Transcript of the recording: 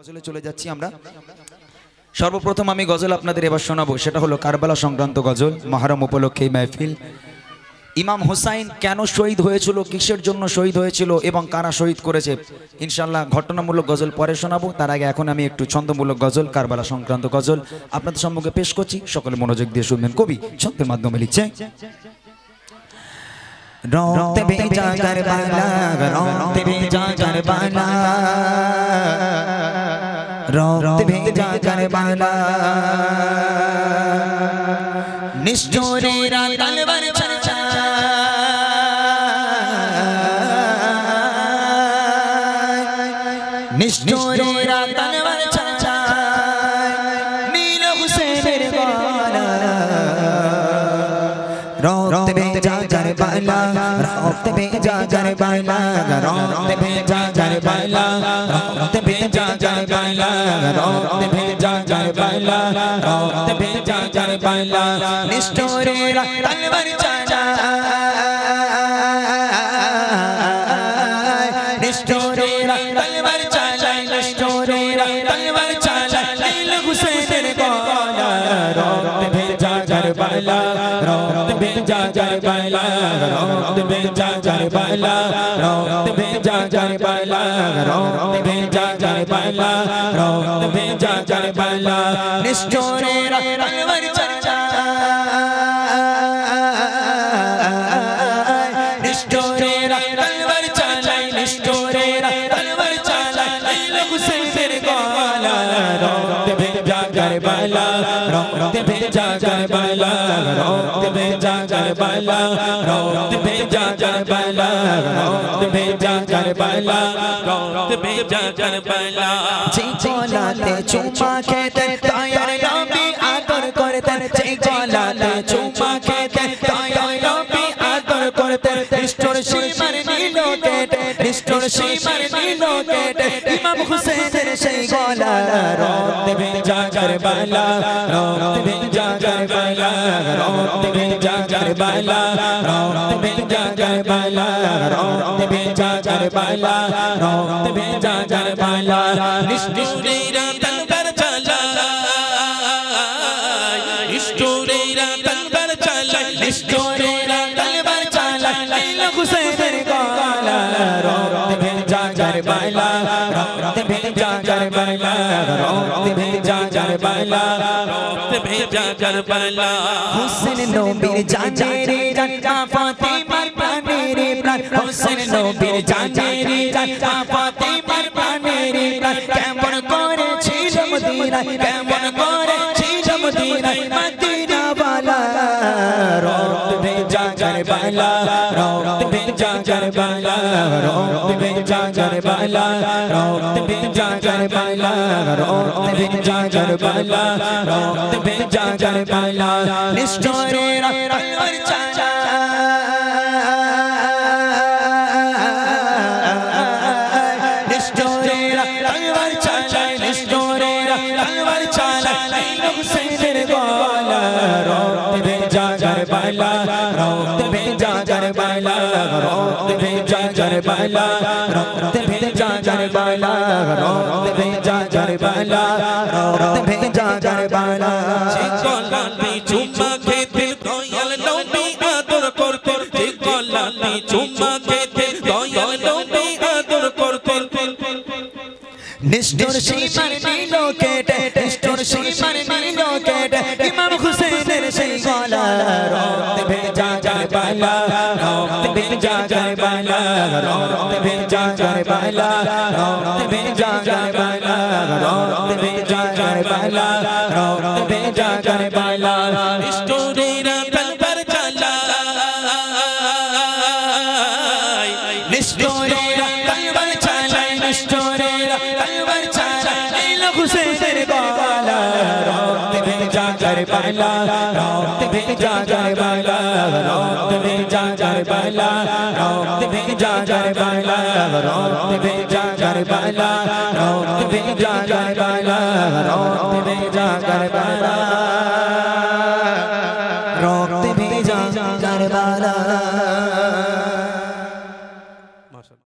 গজলে চলে যাচ্ছি আমরা। সর্বপ্রথম আমি গজল আপনাদের এবার শোনাবো, সেটা হলো কারবালা সংক্রান্ত গজল। মহরম উপলক্ষে এই মাহফিল। ইমাম হুসাইন কেন শহীদ হয়েছিল, কিসের জন্য শহীদ হয়েছিল এবং কারা শহীদ করেছে, ইনশাআল্লাহ ঘটনামূলক গজল পরে শোনাবো। তার আগে এখন আমি একটু ছন্দমূলক গজল, কারবালা সংক্রান্ত গজল আপনাদের সম্মুখে পেশ করছি। সকলে মনোযোগ দিয়ে শুনবেন। কবি ছন্দের মাধ্যমে লিখছে। রক্ত ভেজা কারবালা, রক্ত ভেজা কারবালা, রক্ত ভেজা কারবালা, নিষ্ঠুরেরা তলবার চালায়, নিষ্ঠুরেরা তলবার চালায়, নীল হুসেনের গলা। রক্ত ভেজা কারবালা, রক্ত ভেজা কারবালা, রক্ত ভেজা কারবালা, রক্ত ভেজা কারবালা, রক্ত ভেজা কারবালা, রক্ত ভেজা কারবালা, নিষ্ঠুরেরা তলবার চালায়, নিষ্ঠুরেরা তলবার চালায়, নিষ্ঠুরেরা তলবার চালায়, নীল হুসেনের গলা। রক্ত ভেজা কারবালা, রক্ত ভেজা কারবালা, রক্ত ভেজা কারবালা, রক্ত ভেজা কারবালা, রক্ত ভেজা কারবালা, রক্ত ভেজা কারবালা, নিষ্ঠুরেরা তলবার চালায়, নিষ্ঠুরেরা তলবার চালায়, নিষ্ঠুরেরা তলবার চালায়, নীল হুসেনের গলা। রক্ত ভেজা কারবালা, রক্ত ভেজা কারবালা, রক্ত ভেজা কারবালা, রক্ত ভেজা কারবালা, রক্ত ভেজা কারবালা, রক্ত ভেজা কারবালা। যেই গলাতে চুমা খেতেন দয়ার নবী আদর করতেন, যেই গলাতে চুমা খেতেন দয়ার নবী আদর করতেন, নিষ্ঠুর সীমার নীল কেটে, নিষ্ঠুর সীমার নীল কেটে, ইমাম হুসেনের সেই গলা। রক্ত ভেজা কারবালা, রক্ত ভেজা কারবালা, রক্ত ভেজা কারবালা, রক্ত ভেজা কারবালা, রক্ত ভেজা কারবালা, রক্ত ভেজা কারবালা, নিষ্ঠুরেরা তলবার চালায়, নিষ্ঠুরেরা তলবার চালায়, নিষ্ঠুরেরা তলবার চালায়, নীল হুসেনের গলা। রক্ত ভেজা কারবালা, রক্ত ভেজা কারবালা, রক্ত ভেজা কারবালা, রক্ত ভেজা কারবালা। হুসেন নবীর জানের জান, মা ফাতিমার প্রাণের প্রাণ, হুসেন নবীর জানের জান, মা ফাতিমার প্রাণের প্রাণ। কেমন করেছিল মদিনায়, কেমন করেছিল মদিনায় মদিনাওয়ালা। রক্ত ভেজা কারবালা, রক্ত ভেজা কারবালা, রক্ত ভেজা কারবালা, রক্ত ভেজা কারবালা, রক্ত ভেজা কারবালা, রক্ত ভেজা কারবালা, নিষ্ঠুরেরা তলবার চালায়, নিষ্ঠুরেরা তলবার চালায়, নিষ্ঠুরেরা তলবার চালায়, নীল হুসেনের গলা। রক্ত ভেজা কারবালা, রক্ত ভেজা কারবালা, রক্ত ভেজা কারবালা, রক্ত ভেজা কারবালা, রক্ত ভেজা কারবালা, রক্ত ভেজা কারবালা। যে গলাতে চুমা খেতেন দয়াল নবী আদর করতেন, যে গলাতে চুমা খেতেন দয়াল নবী আদর করতেন, নিষ্ঠুর সীমার নীল কেটে, নিষ্ঠুর সীমার নীল কেটে, ইমাম হুসেনের সেই গলা। রক্ত ভেজা কারবালা, রক্ত ভেজা কারবালা, রক্ত ভেজা কারবালা, রক্ত ভেজা কারবালা, রক্ত ভেজা কারবালা, রক্ত ভেজা কারবালা, নিষ্ঠুরেরা তলবার চালায়, নিষ্ঠুরেরা তলবার চালায়, নিষ্ঠুরেরা তলবার চালায়, নীল হুসেনের গলা। রক্ত ভেজা কারবালা, রক্ত ভেজা কারবালা, রক্ত ভেজা কারবালা, রক্ত ভেজা কারবালা, রক্ত ভেজা কারবালা, রক্ত ভেজা কারবালা, রক্ত ভেজা কারবালা।